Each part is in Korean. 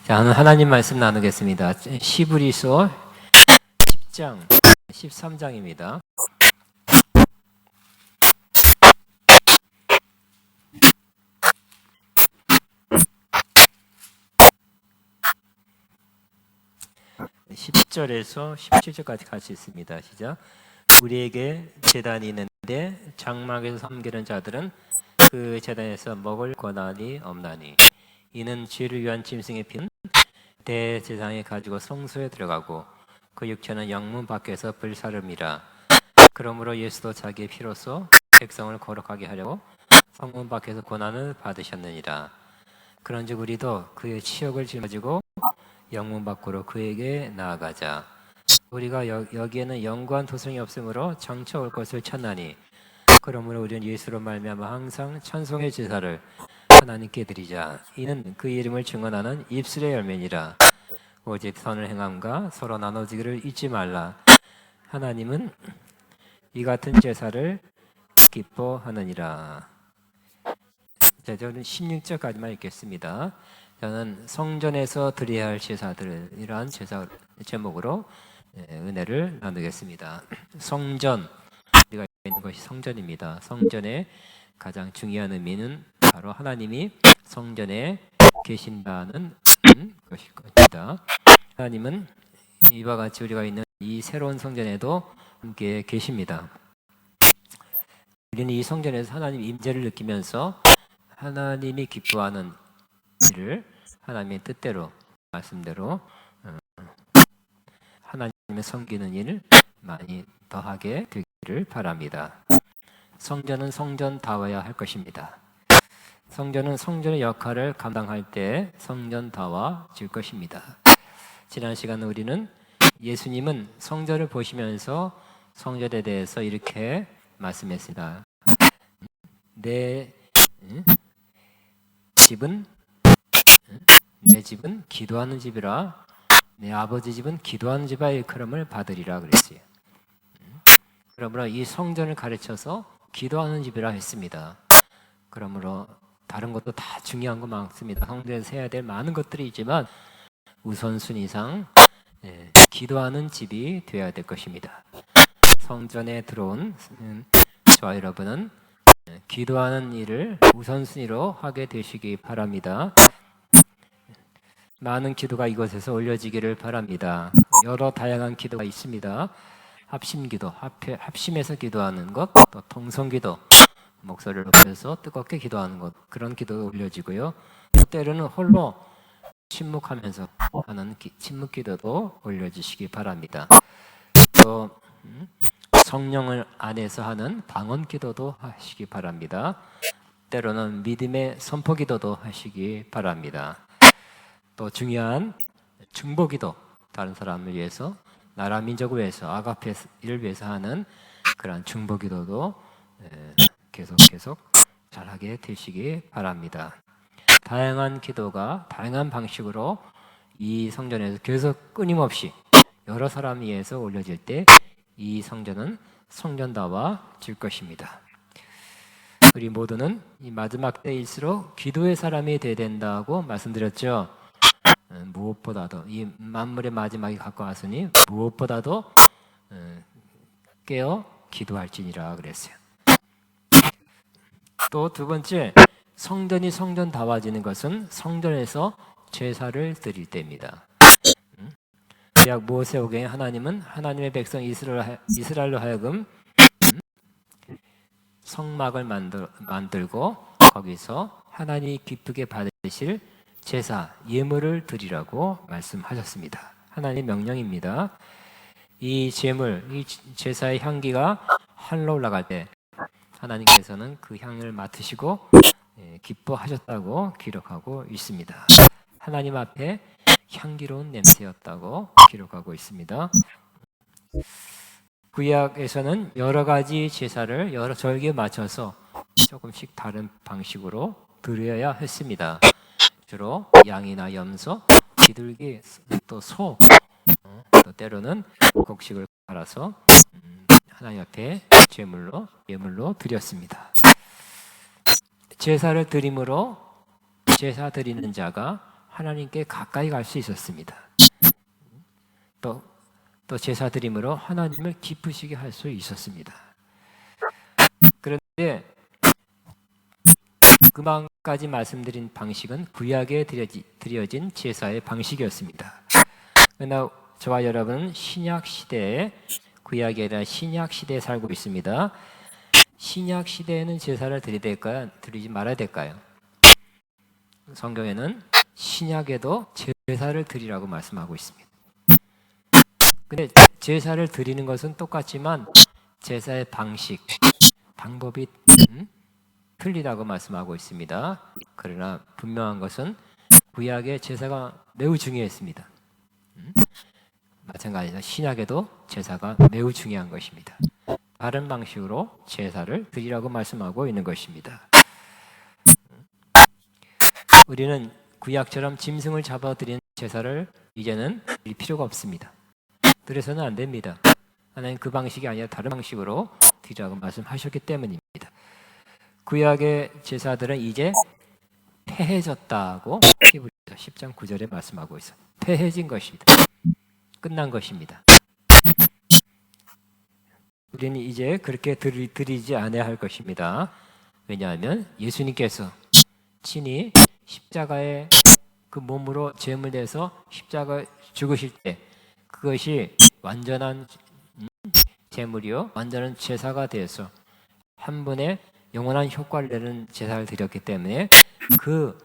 자, 오늘 하나님 말씀 나누겠습니다. 히브리서 10장, 13장입니다. (10절에서) (17절까지) 같이 있습니다. 시작. 우리에게 제단이 있는데 장막에서 섬기는 자들은 그 제단에서 먹을 권한이 없나니, 이는 죄를 위한 짐승의 피는 대제사장이 가지고 성소에 들어가고 그 육체는 영문 밖에서 불사름이라. 그러므로 예수도 자기의 피로써 백성을 거룩하게 하려고 성문 밖에서 고난을 받으셨느니라. 그런즉 우리도 그의 치욕을 짊어지고 영문 밖으로 그에게 나아가자. 우리가 여기에는 영구한 도성이 없으므로 장차 올 것을 찾나니, 그러므로 우리는 예수로 말미암아 항상 찬송의 제사를 하나님께 드리자. 이는 그 이름을 증언하는 입술의 열매니라. 오직 선을 행함과 서로 나눠지기를 잊지 말라. 하나님은 이 같은 제사를 기뻐하느니라. 자, 저는 16절까지만 읽겠습니다. 저는 성전에서 드려야 할 제사들이라는 제사 제목으로 은혜를 나누겠습니다. 성전, 우리가 있는 것이 성전입니다. 성전의 가장 중요한 의미는 바로 하나님이 성전에 계신다는 것일 겁니다. 하나님은 이와 같이 우리가 있는 이 새로운 성전에도 함께 계십니다. 우리는 이 성전에서 하나님 임재를 느끼면서 하나님이 기뻐하는 일을 하나님의 뜻대로, 말씀대로 하나님의 섬기는 일을 많이 더하게 되기를 바랍니다. 성전은 성전다워야 할 것입니다. 성전은 성전의 역할을 감당할 때 성전다워질 것입니다. 지난 시간에 우리는 예수님은 성전을 보시면서 성전에 대해서 이렇게 말씀했습니다. 내 집은 기도하는 집이라, 내 아버지 집은 기도하는 집이라 일컬음을 받으리라 그랬어요. 그러므로 이 성전을 가르쳐서 기도하는 집이라 했습니다. 그러므로 다른 것도 다 중요한 거 많습니다. 성전에서 해야 될 많은 것들이 있지만 우선순위상 기도하는 집이 되어야 될 것입니다. 성전에 들어온 저와 여러분은 기도하는 일을 우선순위로 하게 되시기 바랍니다. 많은 기도가 이곳에서 올려지기를 바랍니다. 여러 다양한 기도가 있습니다. 합심기도, 합심해서 기도하는 것, 또 통성기도, 목소리를 높여서 뜨겁게 기도하는 것, 그런 기도가 올려지고요. 때로는 홀로 침묵하면서 하는 침묵기도도 올려지시기 바랍니다. 또 성령을 안에서 하는 방언기도도 하시기 바랍니다. 때로는 믿음의 선포기도도 하시기 바랍니다. 또 중요한 중보기도, 다른 사람을 위해서, 나라 민족을 위해서, 아가페를 위해서 하는 그런 중보기도도 계속 잘하게 되시기 바랍니다. 다양한 기도가 다양한 방식으로 이 성전에서 계속 끊임없이 여러 사람 위해서 올려질 때 이 성전은 성전다워질 것입니다. 우리 모두는 이 마지막 때일수록 기도의 사람이 되어야 된다고 말씀드렸죠. 무엇보다도 이 만물의 마지막이 가까웠으니 무엇보다도 깨어 기도할지니라 그랬어요. 또 두 번째, 성전이 성전다워지는 것은 성전에서 제사를 드릴 때입니다. 구약 모세오경에 하나님은 하나님의 백성 이스라엘로 하여금 성막을 만들고 거기서 하나님이 기쁘게 받으실 제사, 예물을 드리라고 말씀하셨습니다. 하나님의 명령입니다. 이 제물, 이 제사의 향기가 하늘로 올라갈 때 하나님께서는 그 향을 맡으시고 기뻐하셨다고 기록하고 있습니다. 하나님 앞에 향기로운 냄새였다고 기록하고 있습니다. 구약에서는 여러 가지 제사를 여러 절기에 맞춰서 조금씩 다른 방식으로 드려야 했습니다. 주로 양이나 염소, 비둘기, 또 소, 또 때로는 곡식을 갈아서 하나님 앞에 예물로 드렸습니다. 제사를 드림으로 제사 드리는 자가 하나님께 가까이 갈 수 있었습니다. 또 제사 드림으로 하나님을 기쁘시게 할 수 있었습니다. 그런데 그만까지 말씀드린 방식은 구약에 드려진 제사의 방식이었습니다. 그러나 저와 여러분은 신약 시대에, 구약이 아니라 신약 시대에 살고 있습니다. 신약 시대에는 제사를 드려야 될까요? 드리지 말아야 될까요? 성경에는 신약에도 제사를 드리라고 말씀하고 있습니다. 근데 제사를 드리는 것은 똑같지만 제사의 방법이 틀리다고 말씀하고 있습니다. 그러나 분명한 것은 구약의 제사가 매우 중요했습니다. 마찬가지로 신약에도 제사가 매우 중요한 것입니다. 다른 방식으로 제사를 드리라고 말씀하고 있는 것입니다. 우리는 구약처럼 짐승을 잡아 드리는 제사를 이제는 드릴 필요가 없습니다. 그래서는 안 됩니다. 하나님 그 방식이 아니라 다른 방식으로 드리라고 말씀하셨기 때문입니다. 구약의 제사들은 이제 폐해졌다고 히브리서 10장 9절에 말씀하고 있어요. 폐해진 것입니다. 끝난 것입니다. 우리는 이제 그렇게 드리지 않아야 할 것입니다. 왜냐하면 예수님께서 친히 십자가에 그 몸으로 제물 내서 십자가 죽으실 때 그것이 완전한 제물이요, 완전한 제사가 되어서 한 번에 영원한 효과를 내는 제사를 드렸기 때문에 그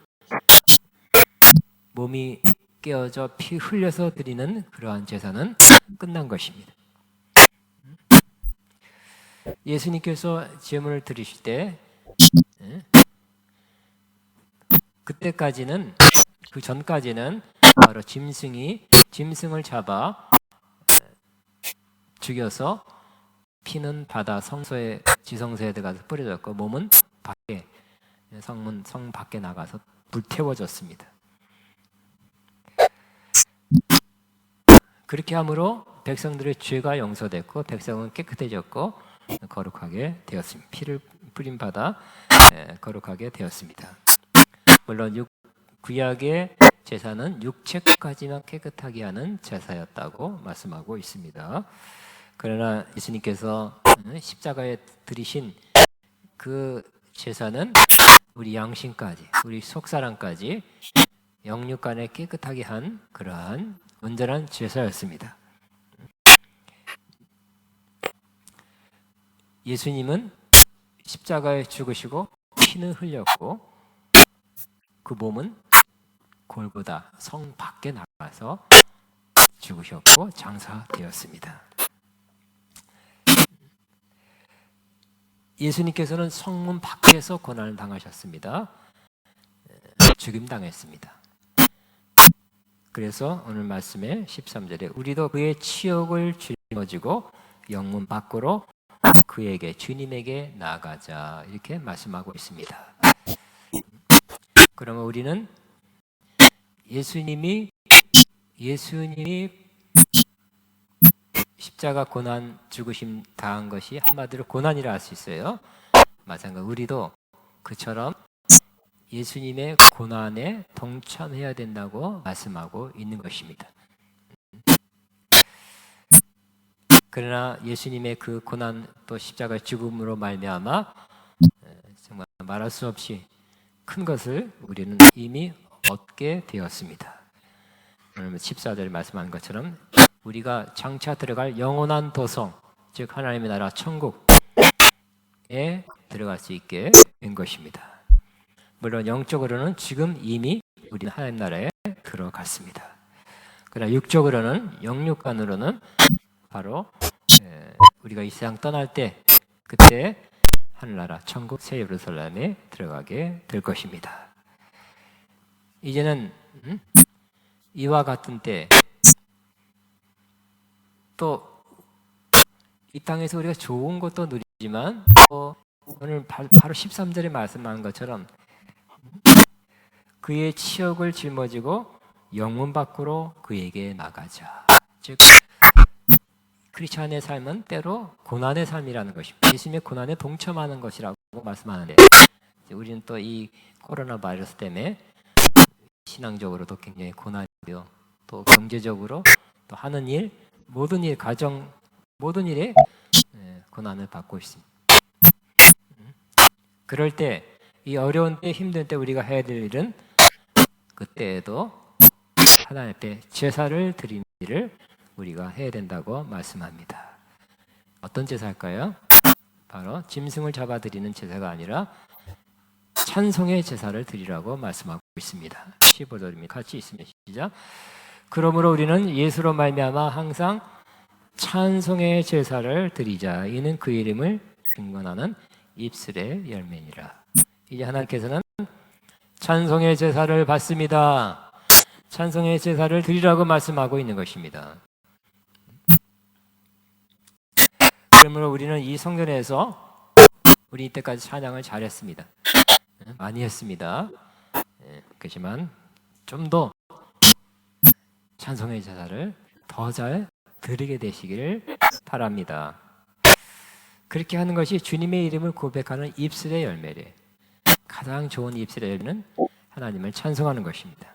몸이 깨어져 피 흘려서 드리는 그러한 제사는 끝난 것입니다. 예수님께서 제물을 드리실 때 그때까지는, 그 전까지는 바로 짐승을 잡아 죽여서 피는 바다 성소에, 지성소에 들어가서 뿌려졌고 몸은 밖에, 성 밖에 나가서 불태워졌습니다. 그렇게 함으로 백성들의 죄가 용서됐고 백성은 깨끗해졌고 거룩하게 되었습니다. 피를 뿌린 바다 거룩하게 되었습니다. 물론 구약의 제사는 육체까지만 깨끗하게 하는 제사였다고 말씀하고 있습니다. 그러나 예수님께서 십자가에 드리신 그 제사는 우리 양심까지, 우리 속사람까지 영육간에 깨끗하게 한 그러한 온전한 제사였습니다. 예수님은 십자가에 죽으시고 피는 흘렸고 그 몸은 골고다 성 밖에 나가서 죽으셨고 장사되었습니다. 예수님께서는 성문 밖에서 고난을 당하셨습니다. 죽임당했습니다. 그래서 오늘 말씀의 13절에 우리도 그의 치욕을 짊어지고 영문 밖으로 그에게, 주님에게 나아가자, 이렇게 말씀하고 있습니다. 그러면 우리는 예수님이 십자가 고난, 죽으심 당한 것이 한마디로 고난이라 할 수 있어요. 마찬가지로 우리도 그처럼 예수님의 고난에 동참해야 된다고 말씀하고 있는 것입니다. 그러나 예수님의 그 고난 또 십자가 죽음으로 말미암아 정말 말할 수 없이 큰 것을 우리는 이미 얻게 되었습니다. 오늘 14절에 말씀한 것처럼 우리가 장차 들어갈 영원한 도성, 즉 하나님의 나라 천국에 들어갈 수 있게 된 것입니다. 물론 영적으로는 지금 이미 우리는 하나님 나라에 들어갔습니다. 그러나 육적으로는, 영육간으로는 바로 우리가 이 세상 떠날 때 그때 하늘나라 천국 새 예루살렘에 들어가게 될 것입니다. 이제는 이와 같은 때 또 이 땅에서 우리가 좋은 것도 누리지만 또 오늘 바로 13절에 말씀한 것처럼 그의 치욕을 짊어지고 영문 밖으로 그에게 나가자. 즉 크리스찬의 삶은 때로 고난의 삶이라는 것입니다. 예수님의 고난에 동참하는 것이라고 말씀하는데 우리는 또 이 코로나 바이러스 때문에 신앙적으로도 굉장히 고난이고요. 또 경제적으로 또 하는 일, 모든 일, 가정 모든 일에 고난을 받고 있습니다. 그럴 때, 이 어려운 때, 힘든 때 우리가 해야 될 일은 그때에도 하나님 앞에 제사를 드리는 일을 우리가 해야 된다고 말씀합니다. 어떤 제사일까요? 바로 짐승을 잡아드리는 제사가 아니라 찬송의 제사를 드리라고 말씀하고 있습니다. 15절입니다. 같이 있으면 시작. 그러므로 우리는 예수로 말미암아 항상 찬송의 제사를 드리자. 이는 그 이름을 증거하는 입술의 열매니라. 이제 하나님께서는 찬송의 제사를 받습니다. 찬송의 제사를 드리라고 말씀하고 있는 것입니다. 그러므로 우리는 이 성전에서 우리 이때까지 찬양을 잘했습니다. 많이 했습니다. 그렇지만 좀 더 찬송의 제사를 더 잘 드리게 되시기를 바랍니다. 그렇게 하는 것이 주님의 이름을 고백하는 입술의 열매래. 가장 좋은 입술의 열매는 하나님을 찬송하는 것입니다.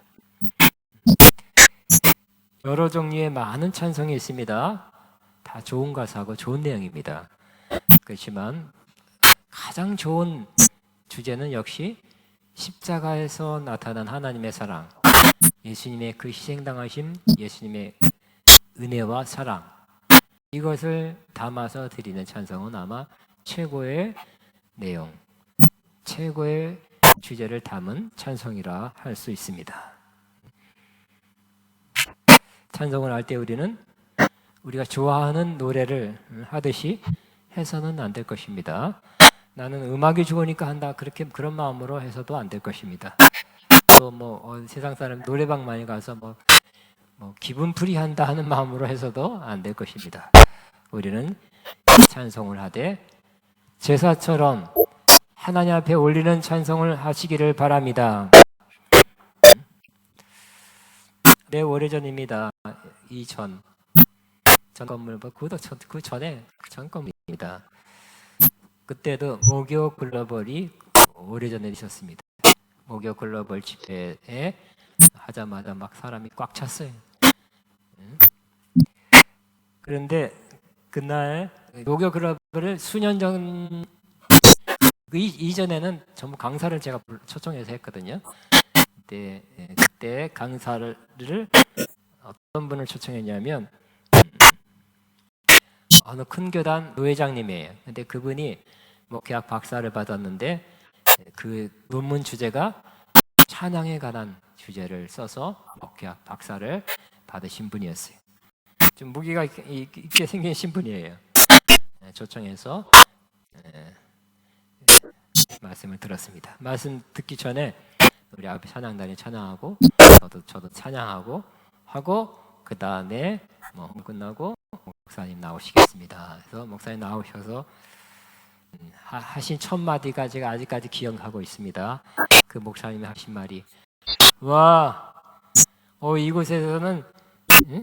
여러 종류의 많은 찬송이 있습니다. 다 좋은 가사하고 좋은 내용입니다. 그렇지만 가장 좋은 주제는 역시 십자가에서 나타난 하나님의 사랑, 예수님의 그 희생당하심, 예수님의 은혜와 사랑, 이것을 담아서 드리는 찬송은 아마 최고의 내용, 최고의 주제를 담은 찬송이라 할 수 있습니다. 찬송을 할 때 우리는 우리가 좋아하는 노래를 하듯이 해서는 안 될 것입니다. 나는 음악이 좋으니까 한다, 그런 마음으로 해서도 안 될 것입니다. 또 세상 사람 노래방 많이 가서 뭐 기분풀이 한다 하는 마음으로 해서도 안 될 것입니다. 우리는 찬송을 하되 제사처럼 하나님 앞에 올리는 찬송을 하시기를 바랍니다. 네, 오래전입니다. 전 건물, 그 전에 전 건물입니다. 그때도 목요 글로벌이 오래전에 있었습니다. 목요 글로벌 집회에 하자마자 막 사람이 꽉 찼어요. 그런데 그날 목요 글로벌을 수년 전 이전에는 전부 강사를 제가 초청해서 했거든요. 그때 강사를 어떤 분을 초청했냐면 어느 큰 교단 노회장님이에요. 근데 그분이 목회학 박사를 받았는데 그 논문 주제가 찬양에 관한 주제를 써서 목회학 박사를 받으신 분이었어요. 좀 무게가 있게 생긴 신분이에요. 초청해서 말씀을 들었습니다. 말씀 듣기 전에 우리 앞에 찬양단이 찬양하고 저도 찬양하고 하고 그 다음에 끝나고 목사님 나오시겠습니다. 그래서 목사님 나오셔서 하신 첫 마디가 제가 아직까지 기억하고 있습니다. 그 목사님이 하신 말이 와, 이곳에서는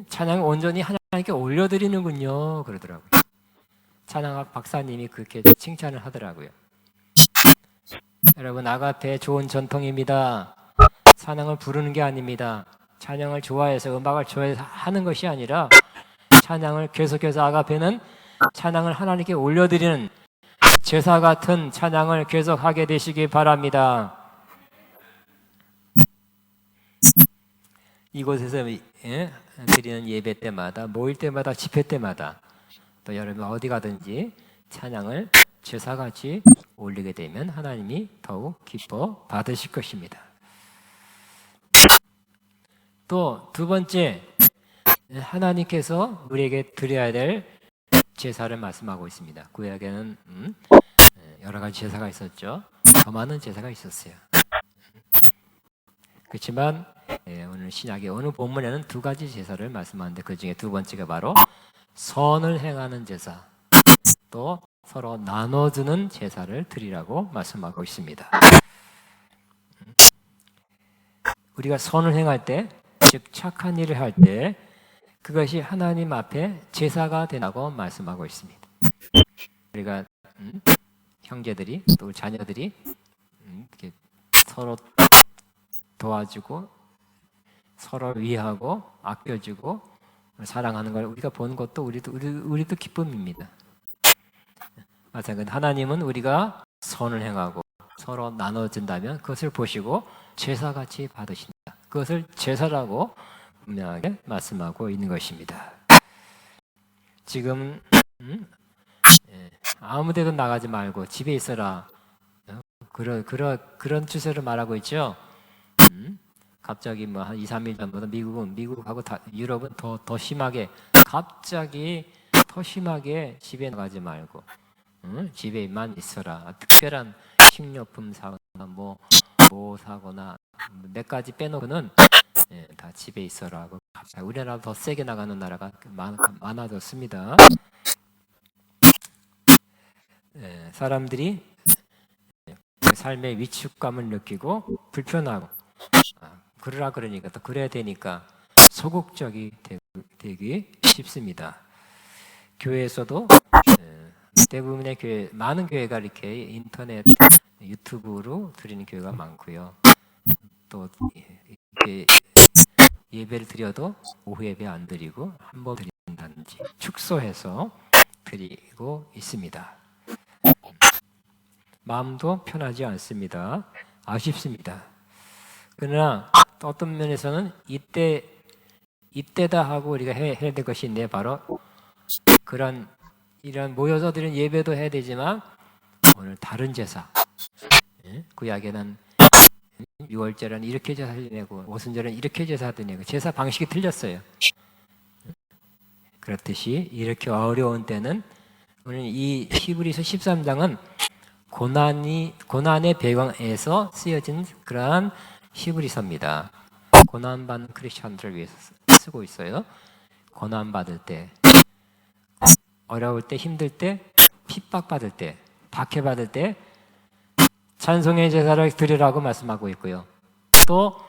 찬양을 온전히 하나님께 올려드리는군요, 그러더라고요. 찬양학 박사님이 그렇게 칭찬을 하더라고요. 여러분, 아가페 좋은 전통입니다. 찬양을 부르는 게 아닙니다. 찬양을 좋아해서 음악을 좋아해서 하는 것이 아니라 찬양을 계속해서 아가페는 찬양을 하나님께 올려드리는 제사 같은 찬양을 계속하게 되시기 바랍니다. 이곳에서 드리는 예배 때마다, 모일 때마다, 집회 때마다 또 여러분 어디 가든지 찬양을 제사같이 올리게 되면 하나님이 더욱 기뻐 받으실 것입니다. 또 두 번째, 하나님께서 우리에게 드려야 될 제사를 말씀하고 있습니다. 구약에는 여러 가지 제사가 있었죠. 더 많은 제사가 있었어요. 그렇지만 오늘 신약의 어느 본문에는 두 가지 제사를 말씀하는데 그 중에 두 번째가 바로 선을 행하는 제사, 또 서로 나눠주는 제사를 드리라고 말씀하고 있습니다. 우리가 선을 행할 때, 즉 착한 일을 할 때 그것이 하나님 앞에 제사가 된다고 말씀하고 있습니다. 우리가 형제들이 또 자녀들이 이렇게 서로 도와주고 서로 위하고 아껴주고 사랑하는 걸 우리가 보는 것도 우리도 기쁨입니다. 마찬가지로 하나님은 우리가 선을 행하고 서로 나눠준다면 그것을 보시고 제사같이 받으신다. 그것을 제사라고 분명하게 말씀하고 있는 것입니다. 지금 아무데도 나가지 말고 집에 있어라. 그런 추세를 말하고 있죠. 갑자기 뭐 한 2, 3일 전부터 미국하고 유럽은 더 심하게 갑자기 더 심하게 집에 나가지 말고 집에만 있어라. 특별한 식료품 사거나 뭐 사거나 몇 가지 빼놓고는 다 집에 있어라. 갑자기 우리나라 더 세게 나가는 나라가 많아졌습니다. 사람들이 삶의 위축감을 느끼고 불편하고 그러니까 또 그래야 되니까 소극적이 되기 쉽습니다. 교회에서도 대부분의 교회, 많은 교회가 이렇게 인터넷, 유튜브로 드리는 교회가 많고요. 또 이렇게 예배를 드려도 오후 예배 안 드리고 한 번 드린다든지 축소해서 드리고 있습니다. 마음도 편하지 않습니다. 아쉽습니다. 그러나 또 어떤 면에서는 이때다 하고 우리가 해야 될 것이 있네. 바로 이런 모여서 드리는 예배도 해야 되지만 오늘 다른 제사, 구약에는 6월절은 이렇게 제사 드리고 오순절은 이렇게 제사 드리고 제사 방식이 틀렸어요. 그렇듯이 이렇게 어려운 때는 오늘 이 히브리서 13장은 고난의 배경에서 쓰여진 그러한 히브리서입니다. 고난받는 크리스천들을 위해서 쓰고 있어요. 고난받을 때, 어려울 때, 힘들 때, 핍박받을 때, 박해받을 때 찬송의 제사를 드리라고 말씀하고 있고요. 또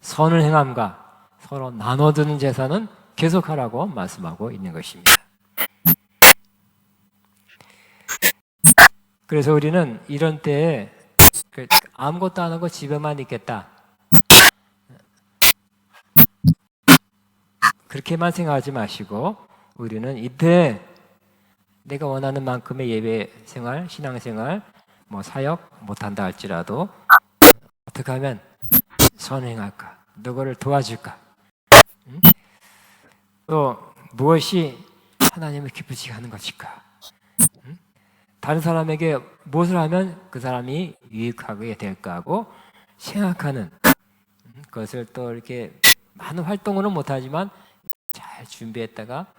선을 행함과 서로 나눠주는 제사는 계속하라고 말씀하고 있는 것입니다. 그래서 우리는 이런 때에 아무것도 안 하고 집에만 있겠다. 그렇게만 생각하지 마시고 우리는 이때 내가 원하는 만큼의 예배 생활, 신앙생활, 뭐 사역 못한다 할지라도 어떻게 하면 선행할까? 누구를 도와줄까? 또 무엇이 하나님을 기쁘시게 하는 것일까? 다른 사람에게 무엇을 하면 그 사람이 유익하게 될까 하고 생각하는 그것을 또 이렇게 많은 활동으로는 못하지만 잘 준비했다가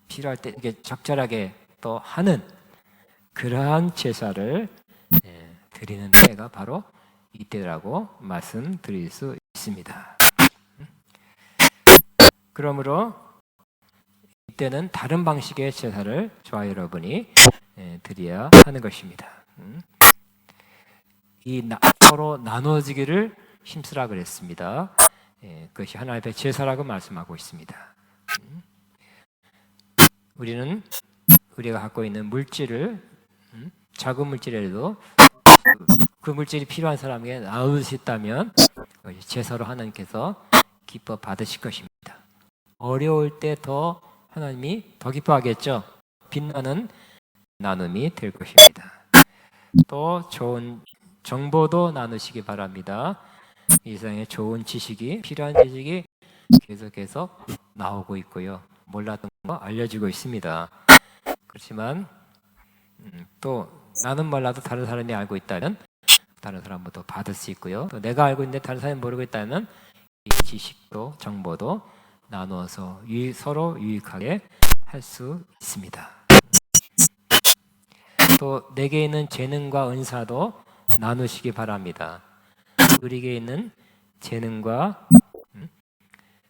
필요할 때 이렇게 적절하게 또 하는 그러한 제사를 드리는 때가 바로 이때라고 말씀드릴 수 있습니다. 그러므로 이때는 다른 방식의 제사를 저와 여러분이 드려야 하는 것입니다. 서로 나눠지기를 힘쓰라 그랬습니다. 그것이 하나님의 제사라고 말씀하고 있습니다. 우리가 갖고 있는 물질을 작은 물질이라도 그 물질이 필요한 사람에게 나눌 수 있다면 제사로 하나님께서 기뻐 받으실 것입니다. 어려울 때 더 하나님이 더 기뻐하겠죠. 빛나는 나눔이 될 것입니다. 또 좋은 정보도 나누시기 바랍니다. 이 세상에 좋은 지식이 필요한 지식이 계속해서 나오고 있고요. 몰랐던 거 알려지고 있습니다. 그렇지만 또 나는 몰라도 다른 사람이 알고 있다면 다른 사람부터 받을 수 있고요. 또 내가 알고 있는데 다른 사람이 모르고 있다면 이 지식도 정보도 나누어서 서로 유익하게 할 수 있습니다. 또 내게 있는 재능과 은사도 나누시기 바랍니다. 우리에게 있는 재능과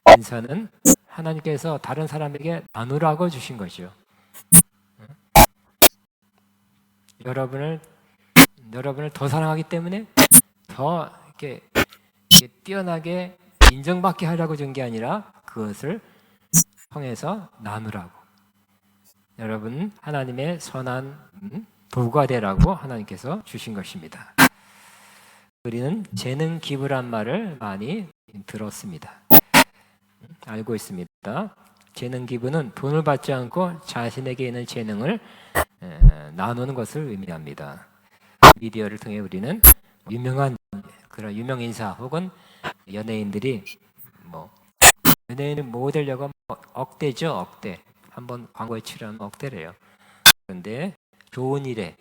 은사는 하나님께서 다른 사람에게 나누라고 주신 것이요. 여러분을 더 사랑하기 때문에 더 이렇게 뛰어나게 인정받게 하려고 준 게 아니라 그것을 통해서 나누라고. 여러분 하나님의 선한 도구가 되라고 하나님께서 주신 것입니다. 우리는 재능 기부란 말을 많이 들었습니다. 알고 있습니다. 재능 기부는 돈을 받지 않고 자신에게 있는 재능을 나누는 것을 의미합니다. 미디어를 통해 우리는 유명한 그런 유명 인사 혹은 연예인들이 연예인을 모델려고 억대죠, 억대. 한번 광고에 출연하면 억대래요. 그런데 좋은 일에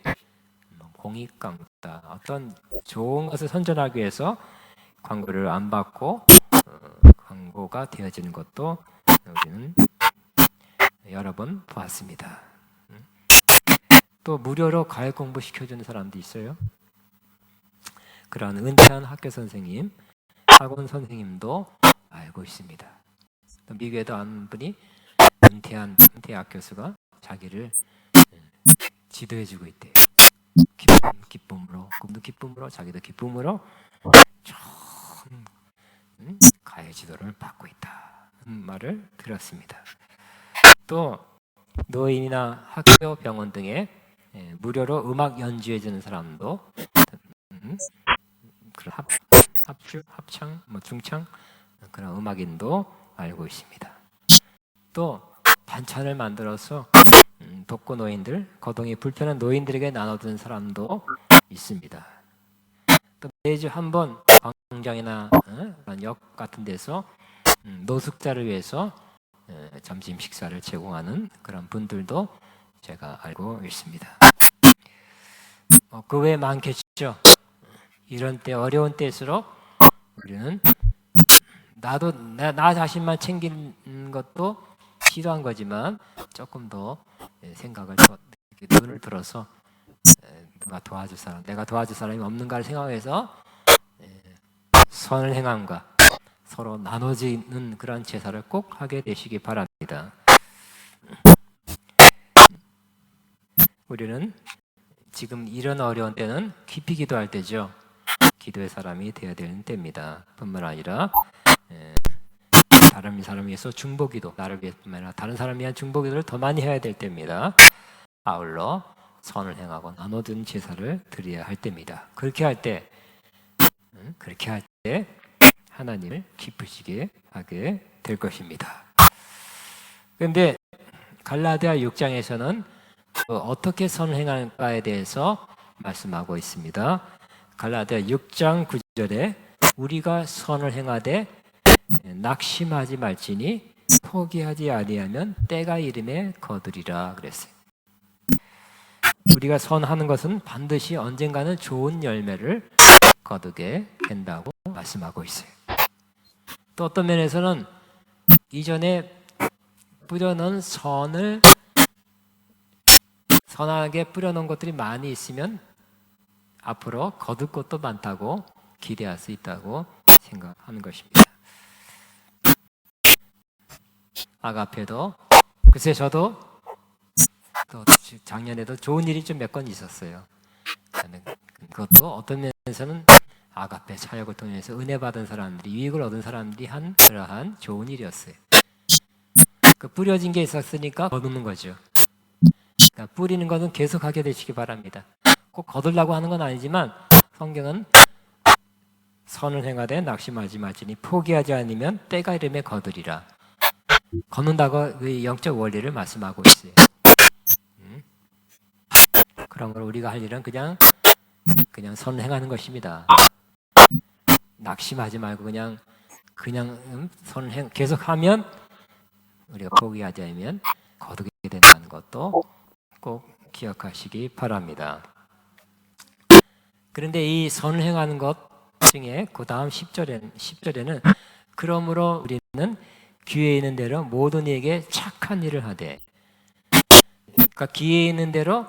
공익 광고다, 어떤 좋은 것을 선전하기 위해서 광고를 안 받고 광고가 되어지는 것도 우리는 여러 번 보았습니다. 또 무료로 과외 공부 시켜주는 사람도 있어요. 그런 은퇴한 학교 선생님, 학원 선생님도 알고 있습니다. 또 미국에도 한 분이 은퇴한 대학 교수가 자기를 지도해주고 있대요. 기쁨으로, 꿈도 기쁨으로, 자기도 기쁨으로 좋은 가해 지도를 받고 있다 말을 들었습니다. 또 노인이나 학교, 병원 등에 무료로 음악 연주해주는 사람도 그런 합창, 중창 그런 음악인도 알고 있습니다. 또 반찬을 만들어서 독거 노인들, 거동이 불편한 노인들에게 나눠주는 사람도 있습니다. 또 매주 한 번 광장이나 역 같은 데서 노숙자를 위해서 점심 식사를 제공하는 그런 분들도 제가 알고 있습니다. 그 외에 많겠죠. 이런 때, 어려운 때일수록 우리는 나도 나 자신만 챙기는 것도 필요한 거지만 조금 더 생각을 눈을 들어서 누가 도와줄 사람, 내가 도와줄 사람이 없는가를 생각해서 선을 행함과 서로 나눠지는 그런 제사를 꼭 하게 되시기 바랍니다. 우리는 지금 이런 어려운 때는 깊이 기도할 때죠. 기도의 사람이 되어야 되는 때입니다. 뿐만 아니라 다른 사람을 위해서 중보기도, 나를 위해서뿐만 아니라 다른 사람을 위한 중보기도를 더 많이 해야 될 때입니다. 아울러 선을 행하고 나눠준 제사를 드려야 할 때입니다. 그렇게 할 때 하나님을 기쁘시게 하게 될 것입니다. 그런데 갈라디아 6장에서는 어떻게 선을 행할까에 대해서 말씀하고 있습니다. 갈라디아 6장 9절에 우리가 선을 행하되 낙심하지 말지니 포기하지 아니하면 때가 이름에 거두리라 그랬어요. 우리가 선하는 것은 반드시 언젠가는 좋은 열매를 거두게 된다고 말씀하고 있어요. 또 어떤 면에서는 이전에 뿌려놓은 선하게 뿌려놓은 것들이 많이 있으면 앞으로 거둘 것도 많다고 기대할 수 있다고 생각하는 것입니다. 아가페도 글쎄 저도 또 작년에도 좋은 일이 좀 몇 건 있었어요. 그것도 어떤 면에서는 아가페 사역을 통해서 은혜 받은 사람들이, 유익을 얻은 사람들이 한 그러한 좋은 일이었어요. 그 뿌려진 게 있었으니까 거두는 거죠. 그러니까 뿌리는 것은 계속하게 되시기 바랍니다. 꼭 거두려고 하는 건 아니지만 성경은 선을 행하되 낙심하지 말지니 포기하지 않으면 때가 이름에 거두리라. 걷는다고 그 영적 원리를 말씀하고 있어요. 그러므로 우리가 할 일은 그냥 선을 행하는 것입니다. 낙심하지 말고 그냥 선을 계속하면 우리가 포기하지 않으면 거두게 된다는 것도 꼭 기억하시기 바랍니다. 그런데 이 선을 행하는 것 중에 그 다음 10절에는 그러므로 우리는 기회 있는 대로 모든 이에게 착한 일을 하되, 그러니까 기회 있는 대로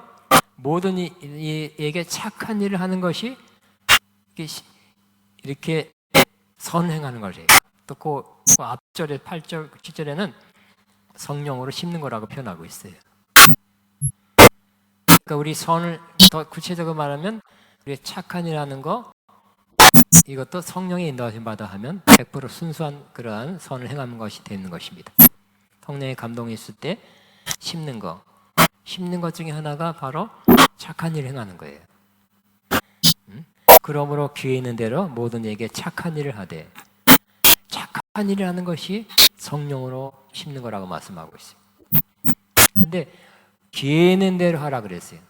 모든 이에게 착한 일을 하는 것이 이렇게 선행하는 거예요. 또 그 앞절에 8절, 7절에는 성령으로 심는 거라고 표현하고 있어요. 그러니까 우리 선을 더 구체적으로 말하면 우리 착한 일 하는 거, 이것도 성령의 인도하심 받아 하면 100% 순수한 그러한 선을 행하는 것이 되는 것입니다. 성령의 감동이 있을 때 심는 것 중에 하나가 바로 착한 일을 행하는 거예요. 그러므로 귀에 있는 대로 모든 이에게 착한 일을 하되, 착한 일을 하는 것이 성령으로 심는 거라고 말씀하고 있어요. 근데 귀에 있는 대로 하라 그랬어요.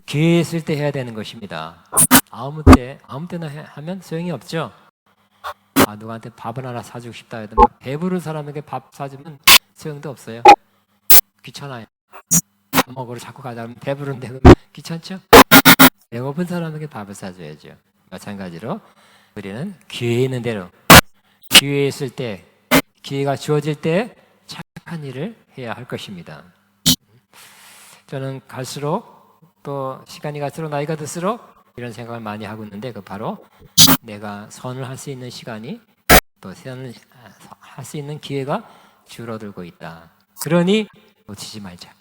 기회 있을 때 해야 되는 것입니다. 아무 때나 하면 소용이 없죠. 누구한테 밥을 하나 사주고 싶다 해도 배부른 사람에게 밥 사주면 소용도 없어요. 귀찮아요. 밥 먹으러 자꾸 가자 하면 배부른데 귀찮죠? 배고픈 사람에게 밥을 사줘야죠. 마찬가지로 우리는 기회 있는 대로, 기회 있을 때, 기회가 주어질 때 착한 일을 해야 할 것입니다. 저는 갈수록, 또 시간이 갈수록, 나이가 들수록 이런 생각을 많이 하고 있는데, 그 바로 내가 선을 할 수 있는 시간이, 또 선을 할 수 있는 기회가 줄어들고 있다. 그러니 놓치지 말자.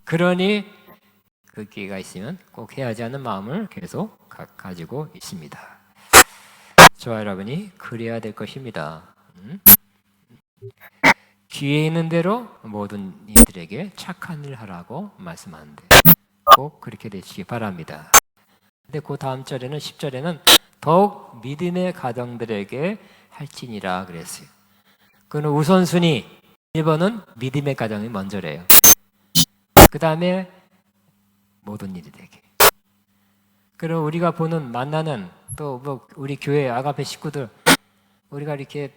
그러니 그 기회가 있으면 꼭 해야지 하는 마음을 계속 가지고 있습니다. 저와 여러분이 그래야 될 것입니다. 기회 있는 대로 모든 이들에게 착한 일을 하라고 말씀하는데 꼭 그렇게 되시기 바랍니다. 근데 그 다음 절에는 10절에는 더욱 믿음의 가정들에게 할지니라 그랬어요. 그는 우선순위 1번은 믿음의 가정이 먼저래요. 그 다음에 모든 이들에게. 그리고 우리가 보는 만나는 또 뭐 우리 교회 아가페 식구들, 우리가 이렇게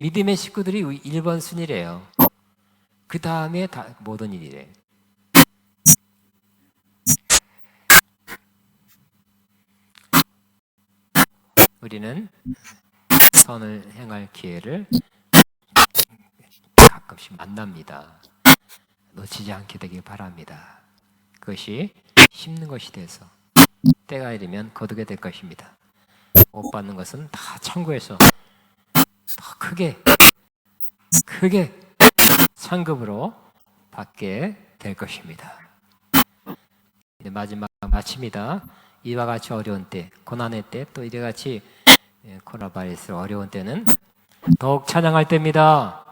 믿음의 식구들이 1번 순위래요. 그 다음에 다 모든 일이래요. 우리는 선을 행할 기회를 가끔씩 만납니다. 놓치지 않게 되길 바랍니다. 그것이 심는 것이 돼서 때가 이르면 거두게 될 것입니다. 못 받는 것은 다 천국에서 더 크게 상급으로 받게 될 것입니다. 이제 마지막 마칩니다. 이와 같이 어려운 때, 고난의 때, 또 이래같이 코로나 바이러스 어려운 때는 더욱 찬양할 때입니다.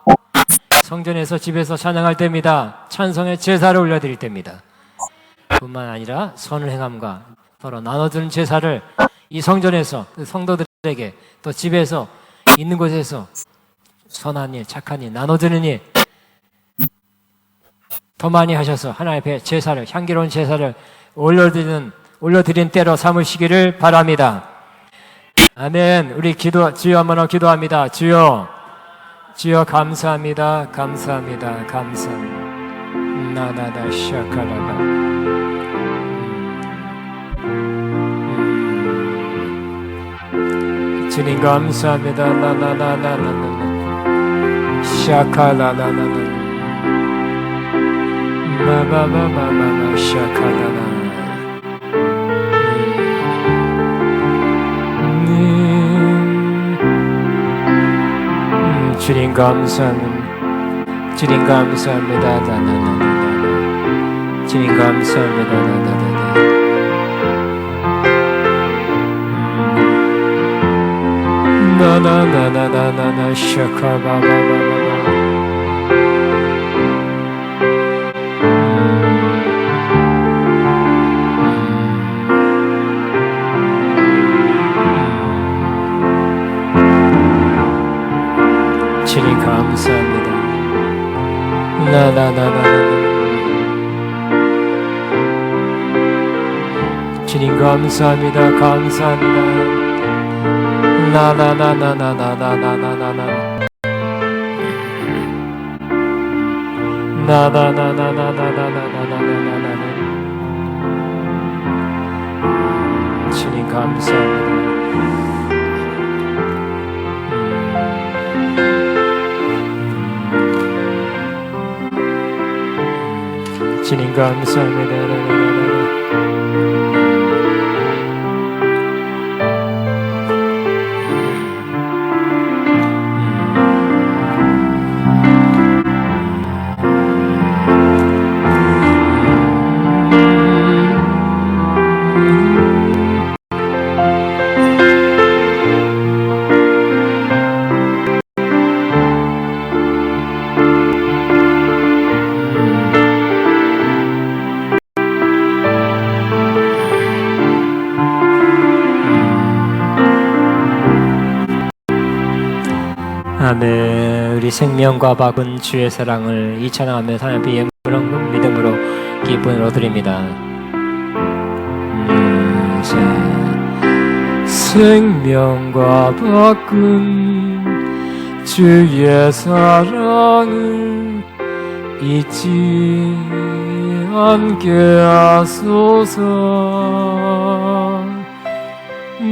성전에서 집에서 찬양할 때입니다. 찬송의 제사를 올려드릴 때입니다. 뿐만 아니라 선을 행함과 서로 나눠주는 제사를 이 성전에서 성도들에게, 또 집에서 있는 곳에서 선한 일, 착한 일, 나눠주는 일 더 많이 하셔서 하나님 앞에 제사를, 향기로운 제사를 올려드린 때로 삼으시기를 바랍니다. 아멘. 우리 주여 한번 기도합니다. 주여 감사합니다. 감사합니다. 나나나 샤카라바. 주님 감사합니다. 나나나나나나 샤카라나나나 마마마마마마 샤카라나. 주님 감사합니다. 주님 감사합니다. 나나나나나. 주님 감사합니다. 나나나나. 나나나나나나 샤카바바바바. 주님 감사합니다. 나나나나나. 주님 감사합니다. 감사합니다. 나나나나나나나나나나나. 나나나나나나나나나나나. 주님 감사합니다. 주님 감사합니다. 아멘. 우리 생명과 박은 주의 사랑을 이 찬양하며 하나님의 그런 믿음으로 기쁨을 얻으립니다. 생명과 박은 주의 사랑을 잊지 않게 하소서.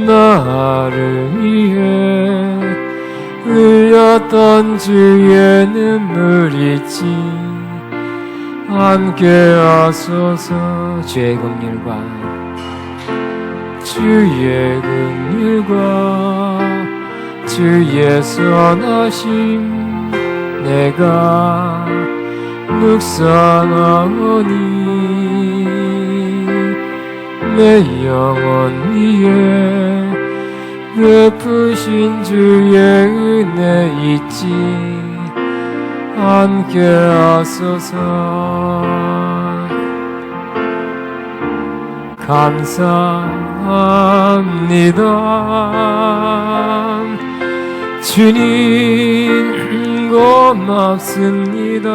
나를 위해 흘렸던 주의 눈물 잊지 않게 하소서. 주의 긍휼과 주의 긍휼과 주의 선하심 내가 묵상하오니 내 영혼 위에 베푸신 주의 은혜 잊지 않게 하소서. 감사합니다. 주님 고맙습니다.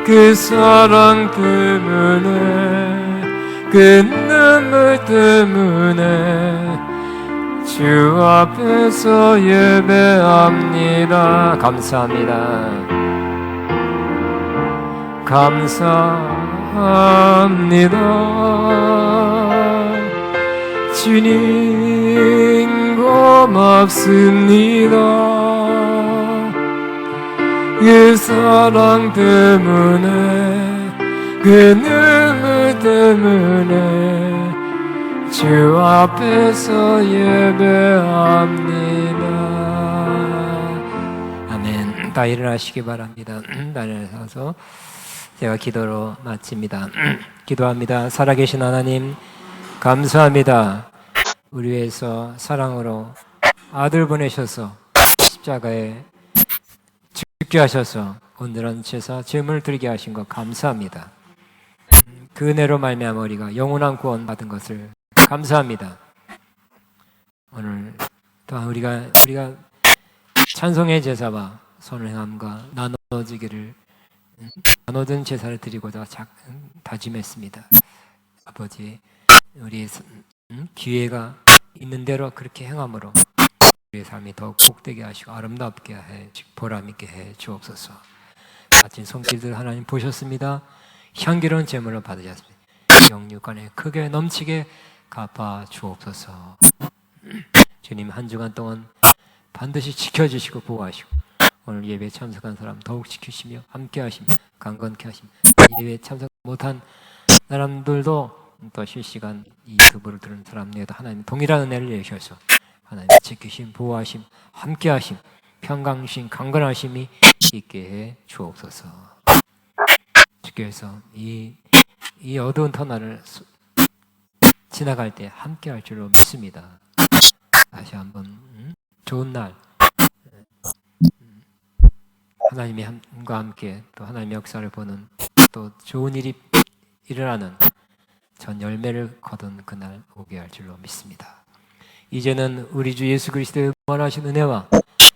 그 사랑 때문에 그 눈물 때문에 주 앞에서 예배합니다. 감사합니다. 감사합니다. 주님 고맙습니다. 그 사랑 때문에 그 눈물 때문에 주 앞에서 예배합니다. 아멘. 다 일어나시기 바랍니다. 다 일어나서 제가 기도로 마칩니다. 기도합니다. 살아계신 하나님 감사합니다. 우리 위해서 사랑으로 아들 보내셔서 십자가에 죽게 하셔서 온전한 제사 제물을 드리게 하신 것 감사합니다. 그 은혜로 말미암아 우리가 영원한 구원 받은 것을 감사합니다. 오늘 또한 우리가 찬송의 제사와 선행함과 나눠진 제사를 드리고자 다짐했습니다. 아버지, 우리의 기회가 있는 대로 그렇게 행함으로 우리의 삶이 더욱 복되게 하시고 아름답게 해 보람있게 해 주옵소서. 바친 손길들 하나님 보셨습니다. 향기로운 제물로 받으셨습니다. 영육간에 크게 넘치게 갚아 주옵소서. 주님 한 주간 동안 반드시 지켜주시고 보호하시고 오늘 예배에 참석한 사람 더욱 지키시며 함께 하시며 강건케 하시며 예배에 참석 못한 사람들도 또 실시간 이 유튜브를 들은 사람들에도 하나님 동일한 은혜를 내주셔서 하나님 지키심 보호하심 함께 하심 평강심 강건하심이 있게 해 주옵소서. 주께서 이 어두운 터널을 지나갈 때 함께 할 줄로 믿습니다. 다시 한번 좋은 날 하나님의 함과 함께 또 하나님의 역사를 보는 또 좋은 일이 일어나는 전 열매를 거둔 그날 오게 할 줄로 믿습니다. 이제는 우리 주 예수 그리스도의 무한하신 은혜와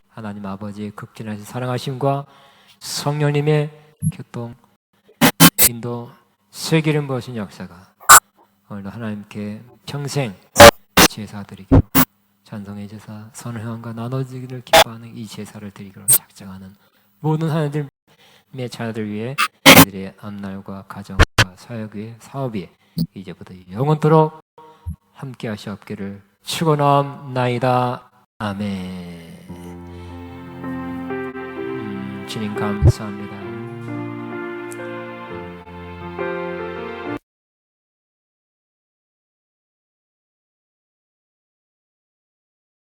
하나님 아버지의 극진하신 사랑하심과 성령님의 교통 인도 세기름 부으신 역사가 오늘도 하나님께 평생 제사드리기로 찬송의 제사 선행함과 나눠지기를 기뻐하는 이 제사를 드리기로 작정하는 모든 하나님의 자녀들 위해 그들의 앞날과 가정과 사역 위에 사업 위에 이제부터 영원토록 함께 하시옵기를 축원하옵나이다. 아멘. 주님 감사합니다.